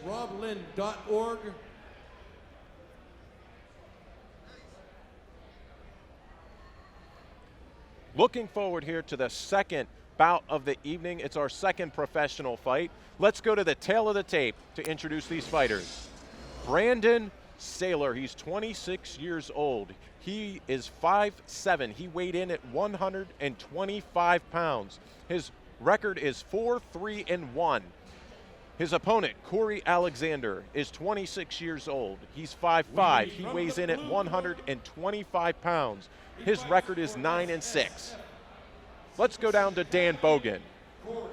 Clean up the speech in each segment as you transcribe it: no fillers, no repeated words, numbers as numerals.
roblin.org. Looking forward here to the second bout of the evening. It's our second professional fight. Let's go to the tail of the tape to introduce these fighters. Brandon Seyler, he's 26 years old. He is 5'7". He weighed in at 125 pounds. His record is 4-3-1. His opponent, Cory Alexander, is 26 years old. He's 5'5". He weighs in at 125 pounds. His record is 9-6. Let's go down to Dan Bogan. Cory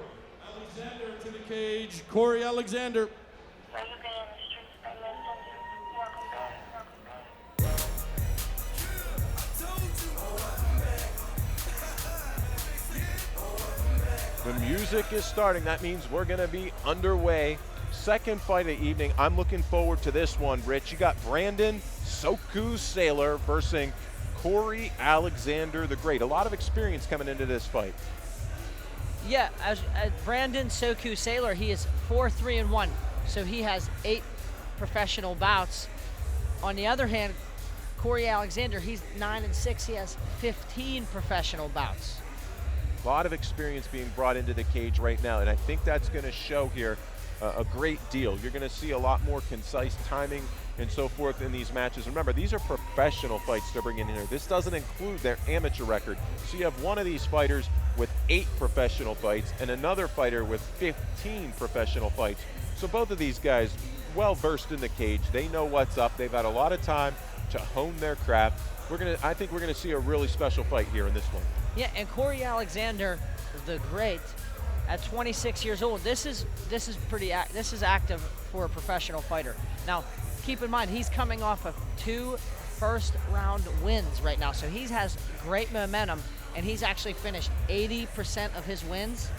Alexander to the cage. Cory Alexander. The music is starting. That means we're going to be underway. Second fight of the evening. I'm looking forward to this one, Rich. You got Brandon Soku Seyler versus Cory Alexander the Great. A lot of experience coming into this fight. Yeah, as Brandon Soku Seyler, he is 4-3-1, so he has 8 professional bouts. On the other hand, Cory Alexander, he's 9-6. He has 15 professional bouts. A lot of experience being brought into the cage right now, and I think that's going to show here a great deal. You're going to see a lot more concise timing and so forth in these matches. Remember, these are professional fights they're bringing in here. This doesn't include their amateur record. So you have one of these fighters with 8 professional fights and another fighter with 15 professional fights. So both of these guys well versed in the cage. They know what's up. They've had a lot of time to hone their craft. I think we're gonna see a really special fight here in this one. Yeah, and Cory Alexander the Great, at 26 years old, this is active for a professional fighter. Now, keep in mind, he's coming off of 2 first-round wins right now, so he has great momentum, and he's actually finished 80% of his wins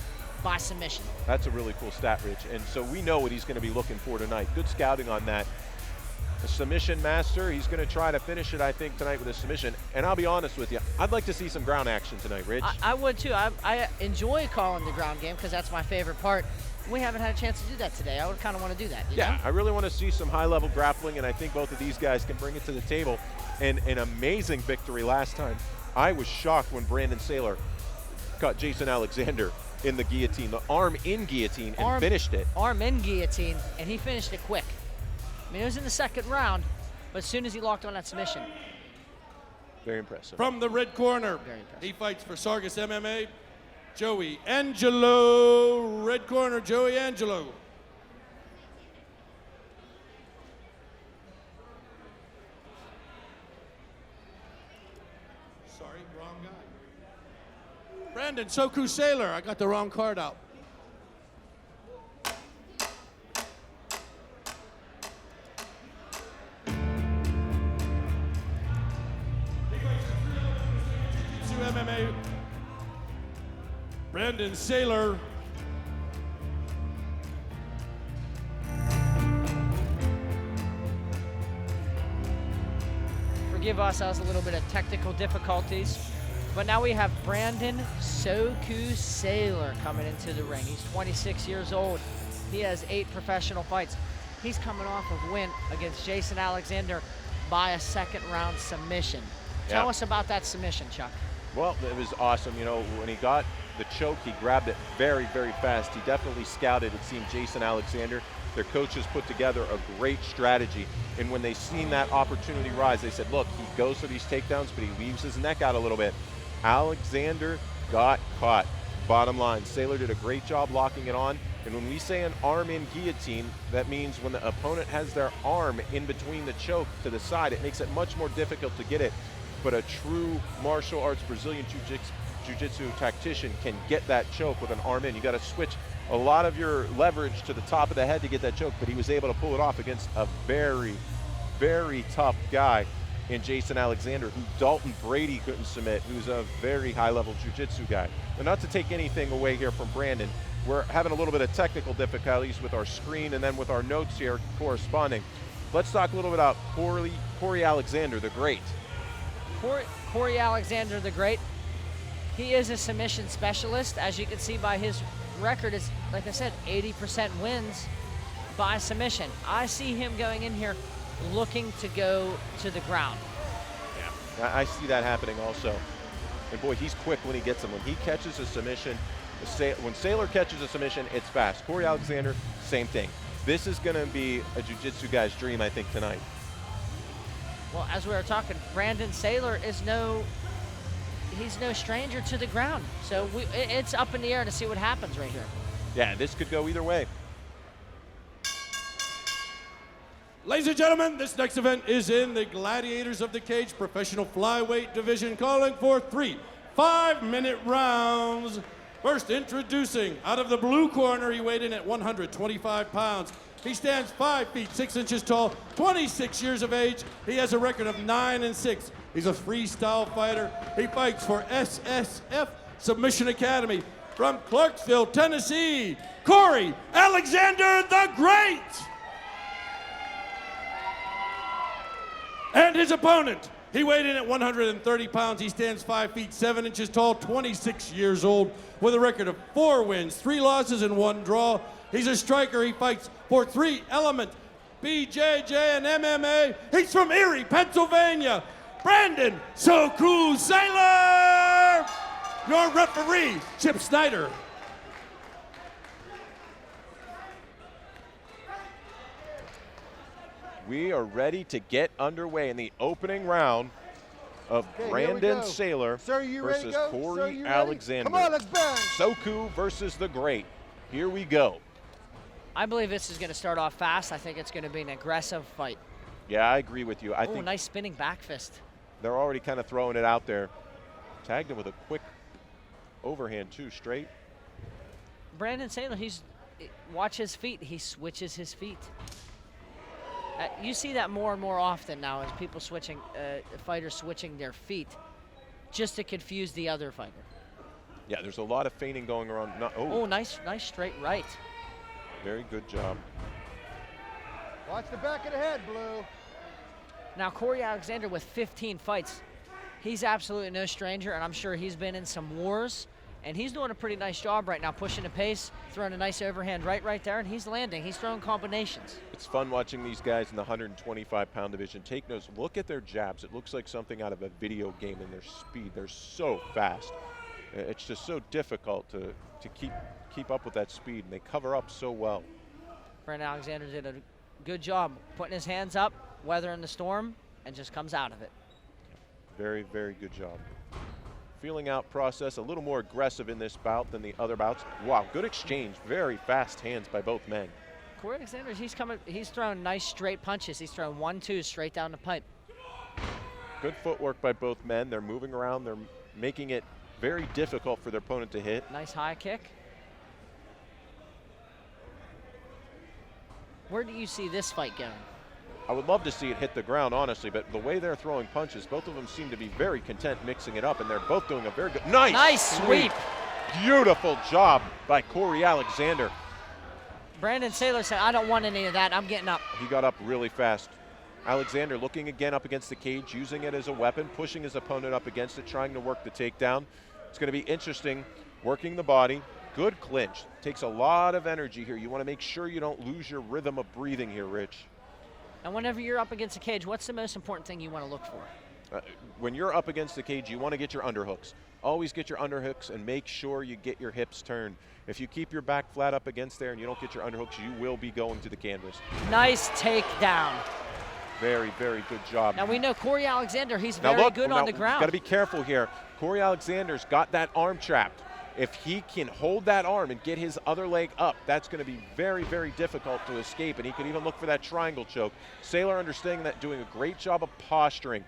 by submission. That's a really cool stat, Rich, and so we know what he's going to be looking for tonight. Good scouting on that. A submission master, he's going to try to finish it, I think, tonight with a submission. And I'll be honest with you, I'd like to see some ground action tonight, Rich. I would too. I enjoy calling the ground game because that's my favorite part. We haven't had a chance to do that today. I would kind of want to do that. You know? I really want to see some high-level grappling, and I think both of these guys can bring it to the table. And an amazing victory last time. I was shocked when Brandon Seyler caught Jason Alexander in the guillotine, the arm-in guillotine, and finished it. Arm-in guillotine, and he finished it quick. I mean, it was in the second round, but as soon as he locked on that submission. Very impressive. From the red corner, he fights for Sargus MMA, Joey Angelo. Red corner, Joey Angelo. Sorry, wrong guy. Brandon Soku Seyler. I got the wrong card out. MMA, Brandon Seyler. Forgive us, that was a little bit of technical difficulties. But now we have Brandon Soku Seyler coming into the ring. He's 26 years old. He has 8 professional fights. He's coming off of a win against Jason Alexander by a second-round submission. Tell us about that submission, Chuck. Well, it was awesome. You know, when he got the choke, he grabbed it very, very fast. He definitely scouted, it seemed, Jason Alexander. Their coaches put together a great strategy. And when they seen that opportunity rise, they said, look, he goes for these takedowns, but he leaves his neck out a little bit. Alexander got caught. Bottom line, Seyler did a great job locking it on. And when we say an arm-in guillotine, that means when the opponent has their arm in between the choke to the side, it makes it much more difficult to get it. But a true martial arts Brazilian jiu-jitsu tactician can get that choke with an arm in. You got to switch a lot of your leverage to the top of the head to get that choke, but he was able to pull it off against a very, very tough guy in Jason Alexander, who Dalton Brady couldn't submit, who's a very high-level jiu-jitsu guy. And not to take anything away here from Brandon, we're having a little bit of technical difficulties with our screen and then with our notes here corresponding. Let's talk a little bit about Cory Alexander the Great. Cory Alexander the Great, he is a submission specialist. As you can see by his record, is, like I said, 80% wins by submission. I see him going in here looking to go to the ground. Yeah, I see that happening also. And boy, he's quick when he gets them. When he catches a submission, when Seyler catches a submission, it's fast. Cory Alexander, same thing. This is going to be a jiu-jitsu guy's dream, I think, tonight. Well, as we were talking, Brandon Seyler is he's no stranger to the ground. So it's up in the air to see what happens right here. Yeah, this could go either way. Ladies and gentlemen, this next event is in the Gladiators of the Cage professional flyweight division, calling for 3 5-minute rounds. First, introducing out of the blue corner, he weighed in at 125 pounds. He stands 5 feet 6 inches tall, 26 years of age. He has a record of 9-6. He's a freestyle fighter. He fights for SSF Submission Academy from Clarksville, Tennessee. Cory Alexander the Great. And his opponent, he weighed in at 130 pounds. He stands 5 feet 7 inches tall, 26 years old, with a record of 4 wins, 3 losses, and 1 draw. He's a striker. He fights for 3 Element BJJ and MMA. He's from Erie, Pennsylvania. Brandon "So Cool" Seyler. Your referee, Chip Snyder. We are ready to get underway in the opening round of Brandon Seyler versus Cory Alexander. Come on, let's burn. Soku versus the Great. Here we go. I believe this is going to start off fast. I think it's going to be an aggressive fight. Yeah, I agree with you. I think nice spinning back fist. they're already kind of throwing it out there. Tagged him with a quick overhand, too, straight. Brandon Seyler, watch his feet. He switches his feet. You see that more and more often now as people fighters switching their feet just to confuse the other fighter. Yeah, there's a lot of feigning going around. Nice straight right. Very good job. Watch the back of the head, Blue. Now, Cory Alexander with 15 fights, he's absolutely no stranger, and I'm sure he's been in some wars, and he's doing a pretty nice job right now, pushing the pace, throwing a nice overhand right there, and he's landing. He's throwing combinations. It's fun watching these guys in the 125-pound division. Take notes. Look at their jabs. It looks like something out of a video game in their speed. They're so fast. It's just so difficult to keep up with that speed, and they cover up so well. Brandon Alexander did a good job putting his hands up, weathering the storm, and just comes out of it. Very, very good job. Feeling out process, a little more aggressive in this bout than the other bouts. Wow, good exchange. Very fast hands by both men. Cory Alexander, he's throwing nice straight punches. He's throwing 1-2 straight down the pipe. Good footwork by both men. They're moving around. They're making it very difficult for their opponent to hit. Nice high kick. Where do you see this fight going? I would love to see it hit the ground, honestly, but the way they're throwing punches, both of them seem to be very content mixing it up, and they're both doing a very good, nice sweep. Beautiful job by Cory Alexander. Brandon Seyler said, I don't want any of that, I'm getting up. He got up really fast. Alexander looking again up against the cage, using it as a weapon, pushing his opponent up against it, trying to work the takedown. It's going to be interesting, working the body. Good clinch. Takes a lot of energy here. You want to make sure you don't lose your rhythm of breathing here, Rich. And whenever you're up against the cage, what's the most important thing you want to look for? When you're up against the cage, you want to get your underhooks. Always get your underhooks and make sure you get your hips turned. If you keep your back flat up against there and you don't get your underhooks, you will be going to the canvas. Nice takedown. Very, very good job. Now we know Cory Alexander, he's very good on the ground. Got to be careful here. Cory Alexander's got that arm trapped. If he can hold that arm and get his other leg up, that's going to be very, very difficult to escape, and he could even look for that triangle choke. Seyler understanding that, doing a great job of posturing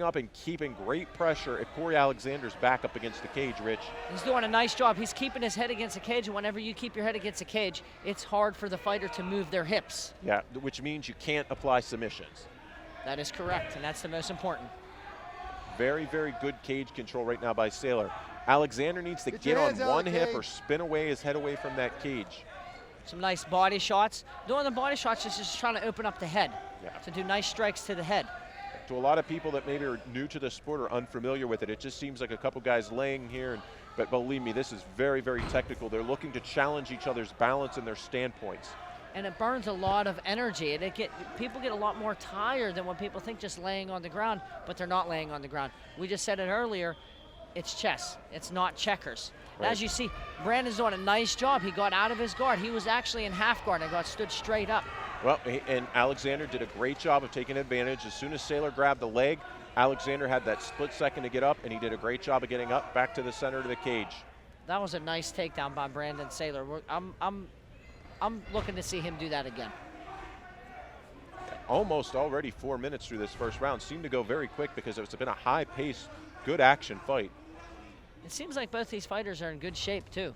up and keeping great pressure at Cory Alexander's back up against the cage, Rich. He's doing a nice job. He's keeping his head against the cage, and whenever you keep your head against the cage, it's hard for the fighter to move their hips. Yeah, which means you can't apply submissions. That is correct, and that's the most important. Very, very good cage control right now by Seyler. Alexander needs to get on one hip or spin away his head away from that cage. Some nice body shots. Doing the body shots is just trying to open up the head, yeah, to do nice strikes to the head. To a lot of people that maybe are new to the sport or unfamiliar with it, it just seems like a couple guys laying here. But believe me, this is very, very technical. They're looking to challenge each other's balance and their standpoints. and it burns a lot of energy. And people get a lot more tired than what people think just laying on the ground, but they're not laying on the ground. We just said it earlier, it's chess, it's not checkers. Right. As you see, Brandon's doing a nice job. He got out of his guard. He was actually in half guard and stood straight up. Well, and Alexander did a great job of taking advantage. As soon as Seyler grabbed the leg, Alexander had that split second to get up, and he did a great job of getting up back to the center of the cage. That was a nice takedown by Brandon Seyler. I'm looking to see him do that again. Almost already 4 minutes through this first round. Seemed to go very quick because it's been a high-paced, good action fight. It seems like both these fighters are in good shape, too.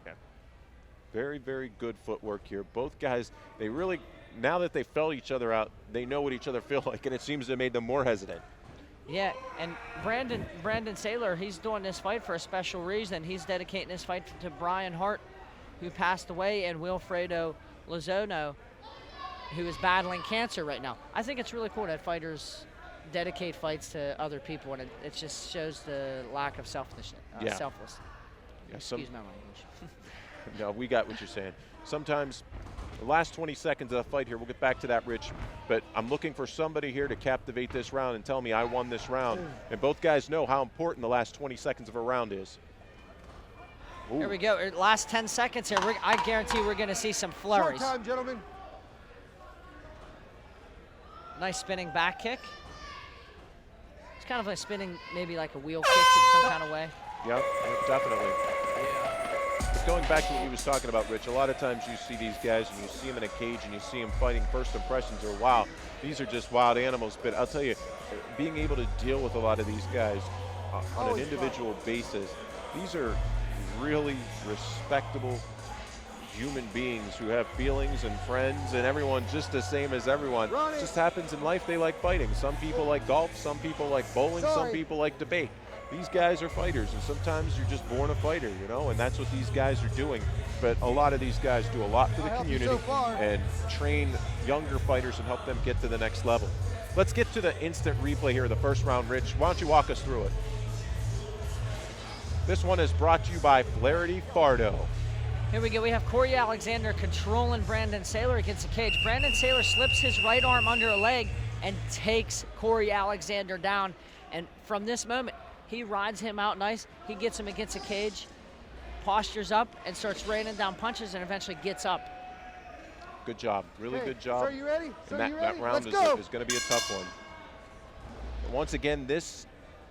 Yeah. Very, very good footwork here. Both guys, they really, now that they felt each other out, they know what each other feel like, and it seems to have made them more hesitant. Yeah, and Brandon Seyler, he's doing this fight for a special reason. He's dedicating this fight to Brian Hart, who passed away, and Wilfredo Lozano, who is battling cancer right now. I think it's really cool that fighters dedicate fights to other people, and it just shows the lack of selflessness. Yeah, Excuse my language. No, we got what you're saying. Sometimes the last 20 seconds of the fight here, we'll get back to that, Rich, but I'm looking for somebody here to captivate this round and tell me I won this round. And both guys know how important the last 20 seconds of a round is. Ooh. Here we go. Last 10 seconds here. I guarantee we're going to see some flurries. Short time, gentlemen. Nice spinning back kick. It's kind of like spinning, maybe like a wheel kick in some kind of way. Yeah, definitely. But going back to what you was talking about, Rich, a lot of times you see these guys and you see them in a cage and you see them fighting, first impressions are, wow, these are just wild animals. But I'll tell you, being able to deal with a lot of these guys on an individual basis, these are really respectable human beings who have feelings and friends, and everyone's just the same as everyone. It just happens in life, they like fighting. Some people like golf, some people like bowling, some people like debate. These guys are fighters, and sometimes you're just born a fighter, you know, and that's what these guys are doing. But a lot of these guys do a lot for the community and train younger fighters and help them get to the next level. Let's get to the instant replay here of the first round, Rich. Why don't you walk us through it? This one is brought to you by Flaherty Fardo. Here we go. We have Cory Alexander controlling Brandon Seyler against the cage. Brandon Seyler slips his right arm under a leg and takes Cory Alexander down. And from this moment, he rides him out nice. He gets him against the cage, postures up, and starts raining down punches, and eventually gets up. Good job. Really good job. Sir, you ready? Sir, And you ready? that round is going to be a tough one. And once again, this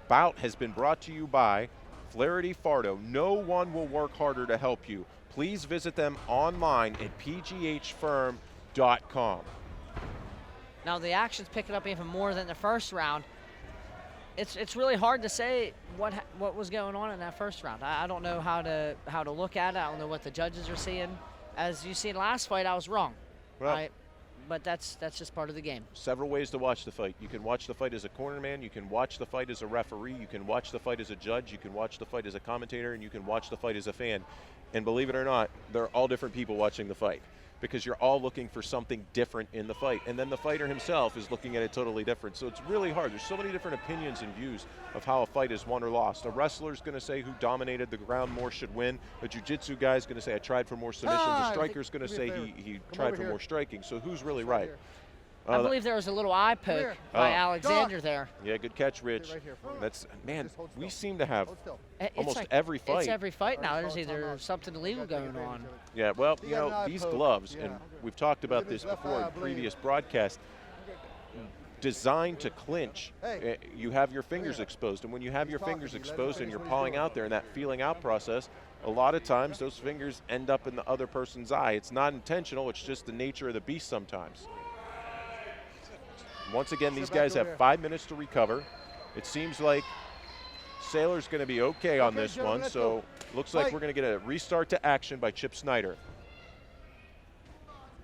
bout has been brought to you by Flaherty Fardo. No one will work harder to help you. Please visit them online at pghfirm.com. Now the action's picking up even more than the first round. It's really hard to say what was going on in that first round. I don't know how to look at it. I don't know what the judges are seeing. As you see in the last fight, I was wrong. Well, but that's just part of the game. Several ways to watch the fight. You can watch the fight as a cornerman, you can watch the fight as a referee, you can watch the fight as a judge, you can watch the fight as a commentator, and you can watch the fight as a fan. And believe it or not, they're all different people watching the fight because you're all looking for something different in the fight. And then the fighter himself is looking at it totally different. So it's really hard. There's so many different opinions and views of how a fight is won or lost. A wrestler's going to say who dominated the ground more should win. A jiu-jitsu guy's going to say I tried for more submissions. A striker's going to say he tried for more striking. So who's really right? I believe there was a little eye poke by Alexander there. Yeah, good catch, Rich. That's, man, we seem to have almost like every fight. It's every fight now. There's either something illegal going on. Yeah, well, you know, these gloves, and we've talked about this before in previous broadcasts, designed to clinch. You have your fingers exposed, and when you have your fingers exposed and you're pawing out there in that feeling out process, a lot of times those fingers end up in the other person's eye. It's not intentional, it's just the nature of the beast sometimes. Once again, these guys have 5 minutes to recover. It seems like Seyler's going to be okay on this one, so looks like we're going to get a restart to action by Chip Snyder.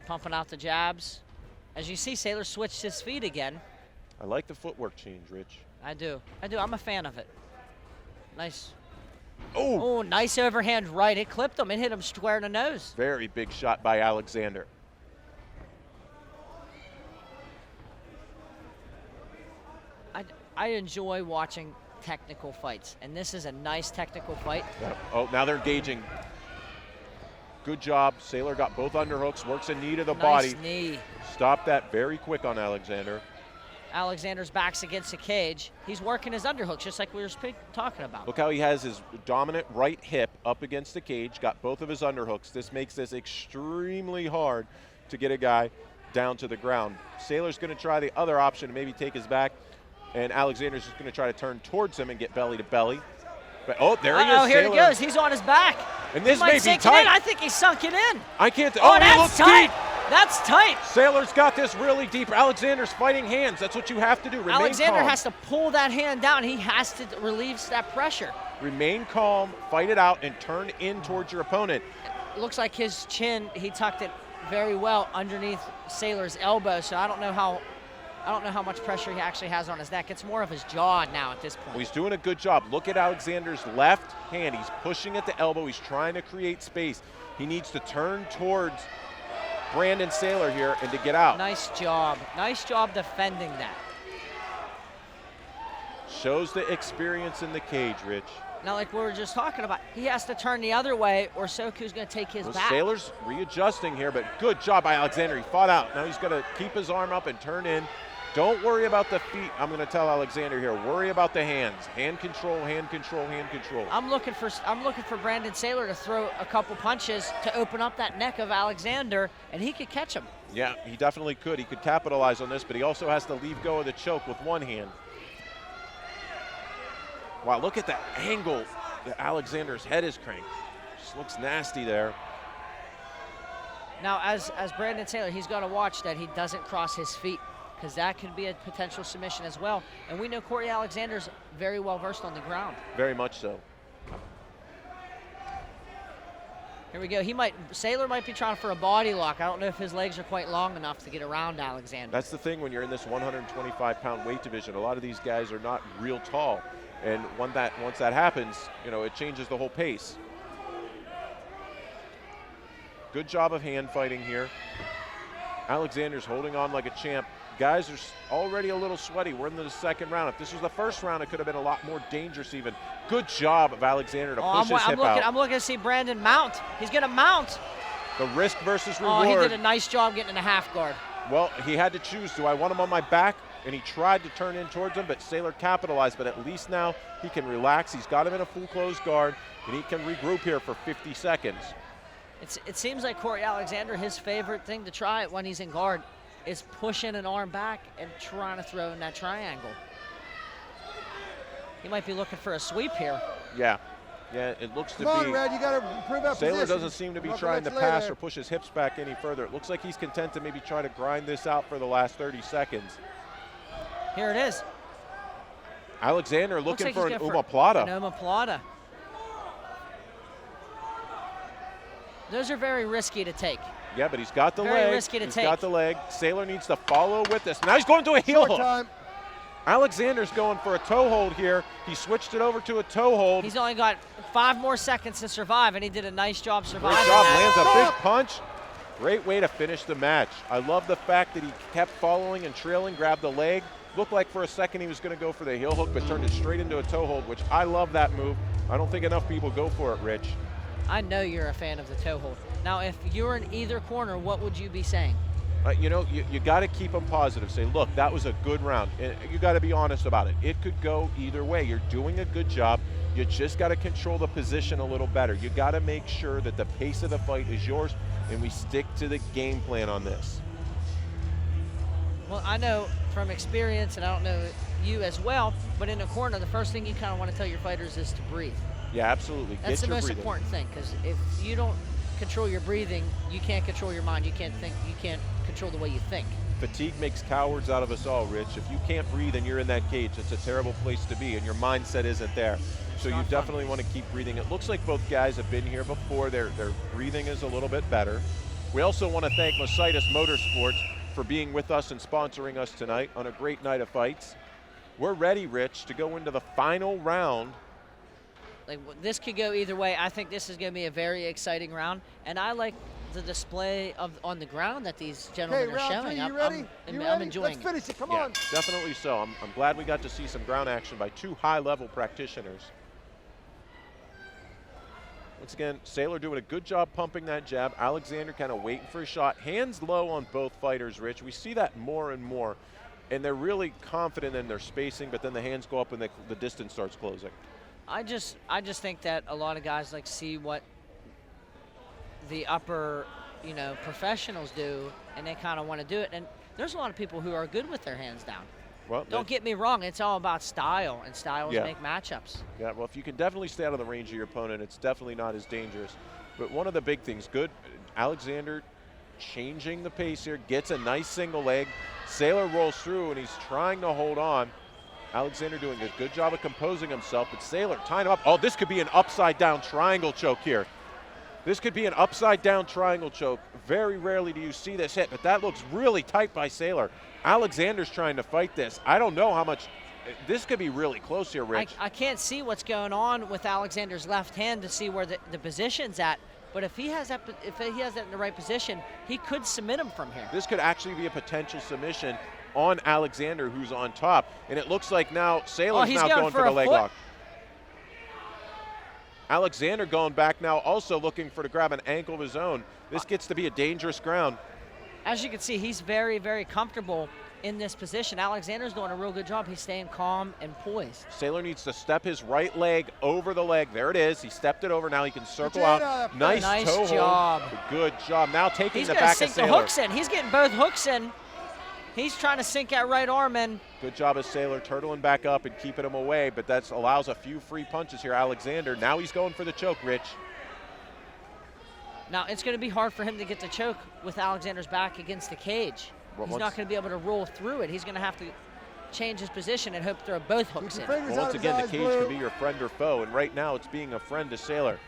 Pumping out the jabs. As you see, Seyler switched his feet again. I like the footwork change, Rich. I do. I'm a fan of it. Nice. Oh, nice overhand right. It clipped him. It hit him square in the nose. Very big shot by Alexander. I enjoy watching technical fights, and this is a nice technical fight. Yep. Oh, now they're engaging. Good job. Seyler got both underhooks, works a knee to the Nice body. knee. Stopped that very quick on Alexander. Alexander's back's against the cage. He's working his underhooks, just like we were talking about. Look how he has his dominant right hip up against the cage, got both of his underhooks. This makes this extremely hard to get a guy down to the ground. Seyler's going to try the other option to maybe take his back, and Alexander's just going to try to turn towards him and get belly to belly. But, oh, there he is. Oh, here Seyler. he goes. He's on his back. And this he might may be sink tight. it in. I think he's sunk it in. I can't. Oh, he that's looks tight. deep. That's tight. Seyler's got this really deep. Alexander's fighting hands. That's what you have to do. Remain Alexander calm. has to pull that hand down. He has to relieve that pressure. Remain calm, fight it out, and turn in towards your opponent. It looks like his chin, he tucked it very well underneath Seyler's elbow, so I don't know how much pressure he actually has on his neck. It's more of his jaw now at this point. Well, he's doing a good job. Look at Alexander's left hand. He's pushing at the elbow. He's trying to create space. He needs to turn towards Brandon Seyler here and to get out. Nice job. Nice job defending that. Shows the experience in the cage, Rich. Now, like we were just talking about, he has to turn the other way or Soku's going to take his back. Seyler's readjusting here, but good job by Alexander. He fought out. Now he's going to keep his arm up and turn in. Don't worry about the feet. I'm going to tell Alexander here. Worry about the hands. Hand control, hand control, hand control. I'm looking for Brandon Seyler to throw a couple punches to open up that neck of Alexander, and he could catch him. Yeah, he definitely could. He could capitalize on this, but he also has to leave go of the choke with one hand. Wow, look at the angle that Alexander's head is cranked. Just looks nasty there. Now, as Brandon Seyler, he's got to watch that he doesn't cross his feet, because that could be a potential submission as well. And we know Cory Alexander's very well versed on the ground. Very much so. Here we go. Seyler might be trying for a body lock. I don't know if his legs are quite long enough to get around Alexander. That's the thing when you're in this 125-pound weight division. A lot of these guys are not real tall. And once that happens, you know, it changes the whole pace. Good job of hand fighting here. Alexander's holding on like a champ. Guys are already a little sweaty. We're into the second round. If this was the first round, it could have been a lot more dangerous even. Good job of Alexander to push his hip out. I'm looking to see Brandon mount. He's going to mount. The risk versus reward. Oh, he did a nice job getting in a half guard. Well, he had to choose. Do I want him on my back? And he tried to turn in towards him, but Seyler capitalized. But at least now he can relax. He's got him in a full closed guard, and he can regroup here for 50 seconds. It seems like Cory Alexander, his favorite thing to try when he's in guard is pushing an arm back and trying to throw in that triangle. He might be looking for a sweep here. Yeah, it looks to be. Come on, Red, you got to improve that Seyler position. doesn't seem to be trying to pass or push his hips back any further. It looks like he's content to maybe try to grind this out for the last 30 seconds. Here it is. Alexander looking like for he's an going omoplata. An omoplata. Those are very risky to take. Yeah, but he's got the Very leg. risky to He's take. got the leg. Seyler needs to follow with this. Now he's going to a heel Short hook. time. Alexander's going for a toe hold here. He switched it over to a toe hold. He's only got 5 more seconds to survive, and he did a nice job surviving. Great job, that. lands a big punch. Great way to finish the match. I love the fact that he kept following and trailing, grabbed the leg. Looked like for a second he was going to go for the heel hook, but turned it straight into a toe hold, which I love that move. I don't think enough people go for it, Rich. I know you're a fan of the toe hold. Now, if you're in either corner, what would you be saying? You got to keep them positive. Say, look, that was a good round. You got to be honest about it. It could go either way. You're doing a good job. You just got to control the position a little better. You got to make sure that the pace of the fight is yours, and we stick to the game plan on this. Well, I know from experience, and I don't know you as well, but in a corner, the first thing you kind of want to tell your fighters is to breathe. Yeah, absolutely. That's the most breathing. important thing, because if you don't control your breathing, you can't control your mind. You can't think. You can't control the way you think. Fatigue makes cowards out of us all, Rich. If you can't breathe and you're in that cage, it's a terrible place to be, and your mindset isn't there. So you definitely want to keep breathing. It looks like both guys have been here before. Their breathing is a little bit better. We also want to thank Mositis Motorsports for being with us and sponsoring us tonight on a great night of fights. We're ready, Rich, to go into the final round. Like, this could go either way. I think this is going to be a very exciting round, and I like the display on the ground that these gentlemen are showing. You ready? I'm enjoying Let's finish it. Come Yeah, on. definitely so. I'm glad we got to see some ground action by two high-level practitioners. once again, Seyler doing a good job pumping that jab. Alexander kind of waiting for a shot. Hands low on both fighters, Rich. We see that more and more. And they're really confident in their spacing, but then the hands go up and the distance starts closing. I just think that a lot of guys like see what the upper, professionals do, and they kind of want to do it. And there's a lot of people who are good with their hands down. Well, don't get me wrong, it's all about style, and styles Yeah. make matchups. Yeah, well, if you can definitely stay out of the range of your opponent, it's definitely not as dangerous. But one of the big things, good, Alexander changing the pace here, gets a nice single leg. Seyler rolls through, and he's trying to hold on. Alexander doing a good job of composing himself, but Seyler tying him up. Oh, this could be an upside-down triangle choke here. This could be an upside-down triangle choke. Very rarely do you see this hit, but that looks really tight by Seyler. Alexander's trying to fight this. I don't know how much. This could be really close here, Rich. I can't see what's going on with Alexander's left hand to see where the position's at. But if he has that in the right position, he could submit him from here. This could actually be a potential submission on Alexander, who's on top. And it looks like now Seyler's now going for the leg lock. Alexander going back now, also looking to grab an ankle of his own. This gets to be a dangerous ground. As you can see, he's very, very comfortable in this position. Alexander's doing a real good job. He's staying calm and poised. Seyler needs to step his right leg over the leg. There it is. He stepped it over. Now he can circle out. Nice toe job. hold. Good job. Now taking the back of Seyler. He's going to sink the hooks in. He's getting both hooks in. He's trying to sink that right arm in. Good job of Seyler turtling back up and keeping him away, but that allows a few free punches here. Alexander, now he's going for the choke, Rich. Now, it's going to be hard for him to get the choke with Alexander's back against the cage. He's not going to be able to roll through it. He's going to have to change his position and hope to throw both hooks in. Well, once again, the cage can be your friend or foe, and right now it's being a friend to Seyler.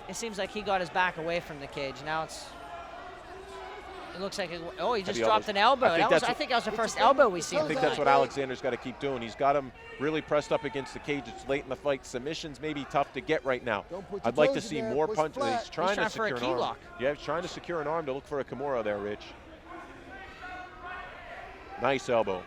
It seems like he got his back away from the cage. Now it looks like, he just dropped an elbow. I think that was the first elbow we see. I think that's what Alexander's got to keep doing. He's got him really pressed up against the cage. It's late in the fight. Submissions may be tough to get right now. I'd like to see more punches. He's trying to secure an arm. Lock. Yeah, he's trying to secure an arm to look for a Kimura there, Rich. Nice elbow.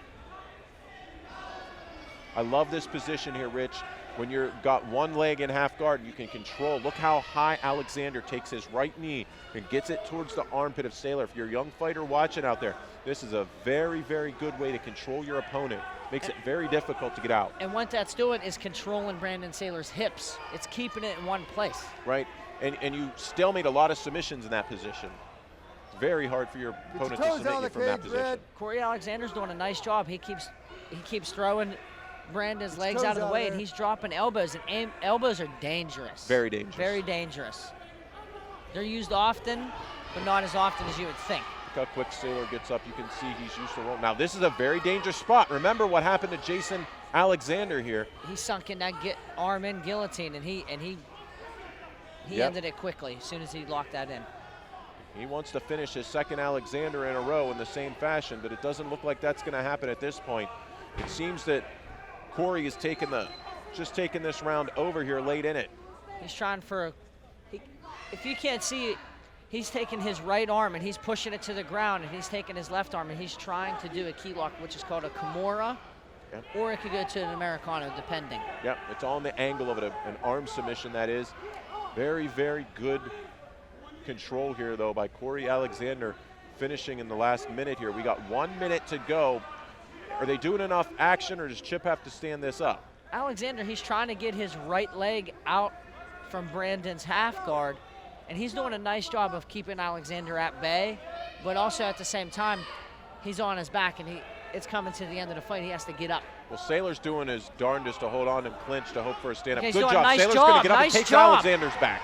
I love this position here, Rich. When you've got one leg in half guard, you can control. Look how high Alexander takes his right knee and gets it towards the armpit of Seyler. If you're a young fighter watching out there, this is a very, very good way to control your opponent. Makes it very difficult to get out. And what that's doing is controlling Brandon Seyler's hips. It's keeping it in one place. Right, and you still made a lot of submissions in that position. It's very hard for your opponent to submit you from that position. Cory Alexander's doing a nice job. He keeps throwing Brandon's legs out of the way, and he's dropping elbows, and elbows are dangerous. Very dangerous. Very dangerous. They're used often, but not as often as you would think. Look how quick Seyler gets up. You can see he's used to roll. Now this is a very dangerous spot. Remember what happened to Jason Alexander here. He sunk in that arm in guillotine, and he ended it quickly as soon as he locked that in. He wants to finish his second Alexander in a row in the same fashion, but it doesn't look like that's going to happen at this point. It seems that Cory is taking this round over here late in it. He's trying for if you can't see it, he's taking his right arm and he's pushing it to the ground, and he's taking his left arm and he's trying to do a key lock, which is called a Kimura, or it could go to an Americano, depending. Yeah, it's all in the angle of it, an arm submission that is. Very, very good control here, though, by Cory Alexander, finishing in the last minute here. We got 1 minute to go. Are they doing enough action, or does Chip have to stand this up? Alexander, he's trying to get his right leg out from Brandon's half guard, and he's doing a nice job of keeping Alexander at bay, but also at the same time, he's on his back, and it's coming to the end of the fight. He has to get up. Well, Seyler's doing his darndest to hold on and clinch to hope for a stand-up. Okay, good job. Nice Seyler's job. going to get up nice and take job. Alexander's back.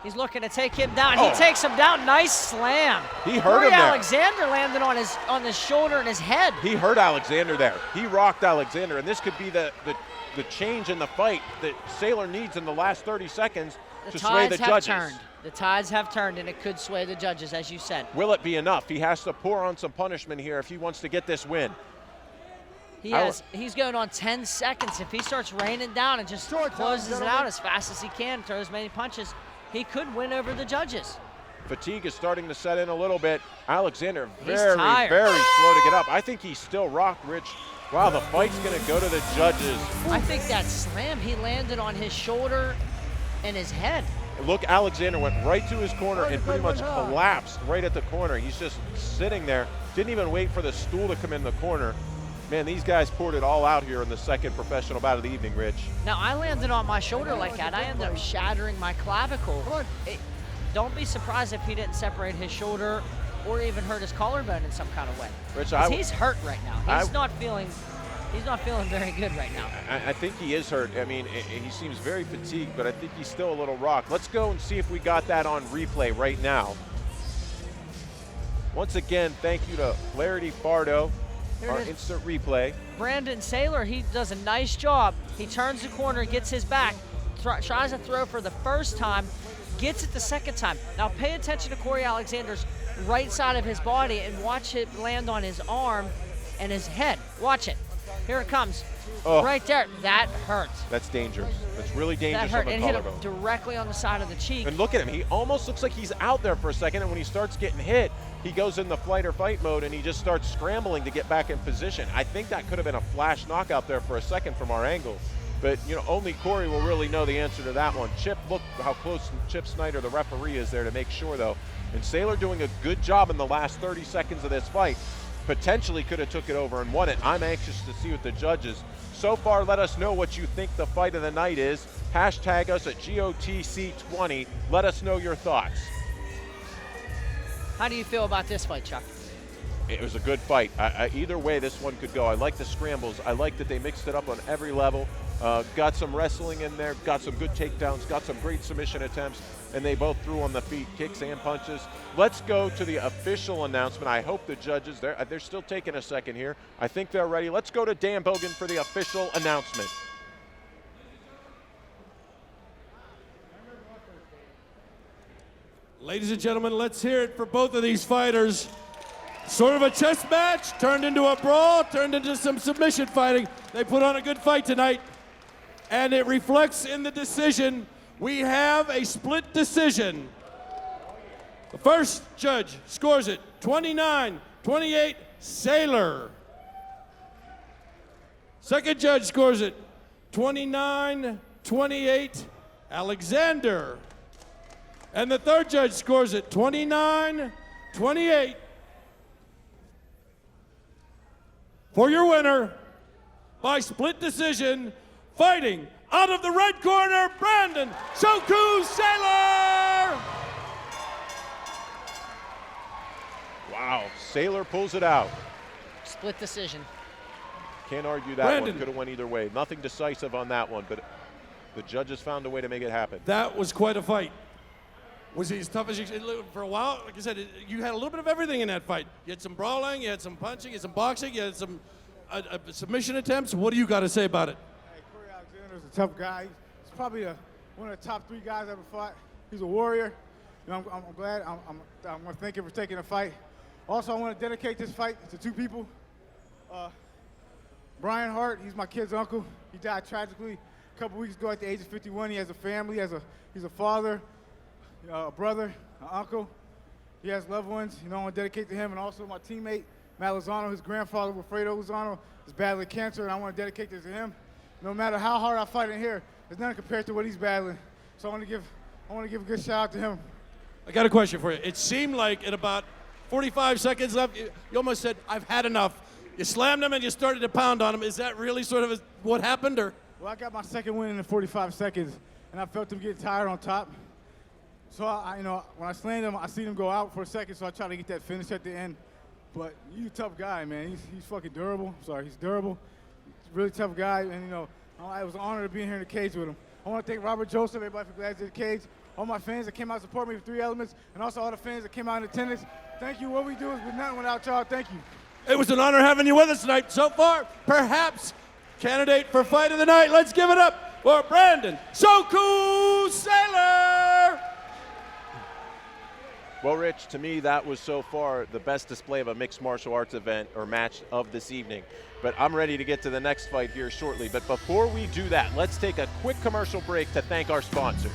He's looking to take him down. He takes him down. Nice slam. He hurt him there. Alexander landed on his shoulder and his head. He hurt Alexander there. He rocked Alexander, and this could be the change in the fight that Seyler needs in the last 30 seconds to sway the judges. The tides have turned, and it could sway the judges, as you said. Will it be enough? He has to pour on some punishment here if he wants to get this win. He's going on 10 seconds. If he starts raining down and just closes it out as fast as he can, throws as many punches, he could win over the judges. Fatigue is starting to set in a little bit. Alexander He's tired. very slow to get up. I think he's still rocked, Rich. Wow, the fight's gonna go to the judges. I think that slam, he landed on his shoulder and his head. Look, Alexander went right to his corner and pretty much collapsed right at the corner. He's just sitting there, didn't even wait for the stool to come in the corner. Man, these guys poured it all out here in the second professional bout of the evening, Rich. Now, I landed on my shoulder like that. I ended up shattering my clavicle. Don't be surprised if he didn't separate his shoulder or even hurt his collarbone in some kind of way. Rich, he's hurt right now. He's not feeling very good right now. I think he is hurt. I mean, he seems very fatigued, but I think he's still a little rocked. Let's go and see if we got that on replay right now. Once again, thank you to Flaherty Fardo, our instant replay. Brandon Seyler, he does a nice job. He turns the corner, gets his back, tries to throw for the first time, gets it the second time. Now pay attention to Cory Alexander's right side of his body and watch it land on his arm and his head. Watch it. Here it comes. Oh. Right there. That hurt. That's dangerous. That's really dangerous. That hurt. On the and hit him collarbone. directly on the side of the cheek. And look at him. He almost looks like he's out there for a second, and when he starts getting hit, he goes in the flight or fight mode, and he just starts scrambling to get back in position. I think that could have been a flash knockout there for a second from our angle. But, you know, only Cory will really know the answer to that one. Chip, look how close Chip Snyder, the referee, is there to make sure, though. And Seyler doing a good job in the last 30 seconds of this fight. Potentially could have took it over and won it. I'm anxious to see what the judges. So far, let us know what you think the fight of the night is. Hashtag us at GOTC20. Let us know your thoughts. How do you feel about this fight, Chuck? It was a good fight. Either way this one could go. I like the scrambles. I like that they mixed it up on every level. Got some wrestling in there, got some good takedowns, got some great submission attempts, and they both threw on the feet, kicks and punches. Let's go to the official announcement. I hope the judges, they're still taking a second here. I think they're ready. Let's go to Dan Bogan for the official announcement. Ladies and gentlemen, let's hear it for both of these fighters. Sort of a chess match, turned into a brawl, turned into some submission fighting. They put on a good fight tonight, and it reflects in the decision. We have a split decision. The first judge scores it 29-28, Seyler. Second judge scores it 29-28, Alexander. And the third judge scores it 29-28. For your winner, by split decision, fighting out of the red corner, Brandon Shoku Seyler! Wow, Seyler pulls it out. Split decision. Can't argue that Brandon. one. Could have went either way. Nothing decisive on that one, but the judges found a way to make it happen. That was quite a fight. Was he as tough as you for a while? Like I said, you had a little bit of everything in that fight. You had some brawling, you had some punching, you had some boxing, you had some submission attempts. What do you got to say about it? Hey, Cory Alexander's a tough guy. He's probably one of the top 3 guys I ever fought. He's a warrior. You know, I'm glad. I want to thank him for taking the fight. Also, I want to dedicate this fight to 2 people. Brian Hart, he's my kid's uncle. He died tragically a couple weeks ago at the age of 51. He has a family. He's a father, a brother, an uncle. He has loved ones. You know, I want to dedicate to him, and also my teammate Matt Lozano. His grandfather, Wilfredo Lozano, is battling cancer, and I want to dedicate this to him. No matter how hard I fight in here, there's nothing compared to what he's battling. So I want to give a good shout out to him. I got a question for you. It seemed like at about 45 seconds left, you almost said, "I've had enough." You slammed him and you started to pound on him. Is that really sort of what happened, or? Well, I got my second win in the 45 seconds, and I felt him getting tired on top. So you know, when I slammed him, I seen him go out for a second, so I tried to get that finish at the end. But he's a tough guy, man. He's fucking durable. He's durable. He's a really tough guy, and you know, it was an honor to be here in the cage with him. I want to thank Robert Joseph, everybody for Gladiators of the Cage, all my fans that came out to support me for 3 Elements, and also all the fans that came out in attendance. Thank you. What we do is nothing without y'all. Thank you. It was an honor having you with us tonight. So far, perhaps candidate for fight of the night. Let's give it up for Brandon Shoku Seyler. Well, Rich, to me, that was so far the best display of a mixed martial arts event or match of this evening. But I'm ready to get to the next fight here shortly. But before we do that, let's take a quick commercial break to thank our sponsors.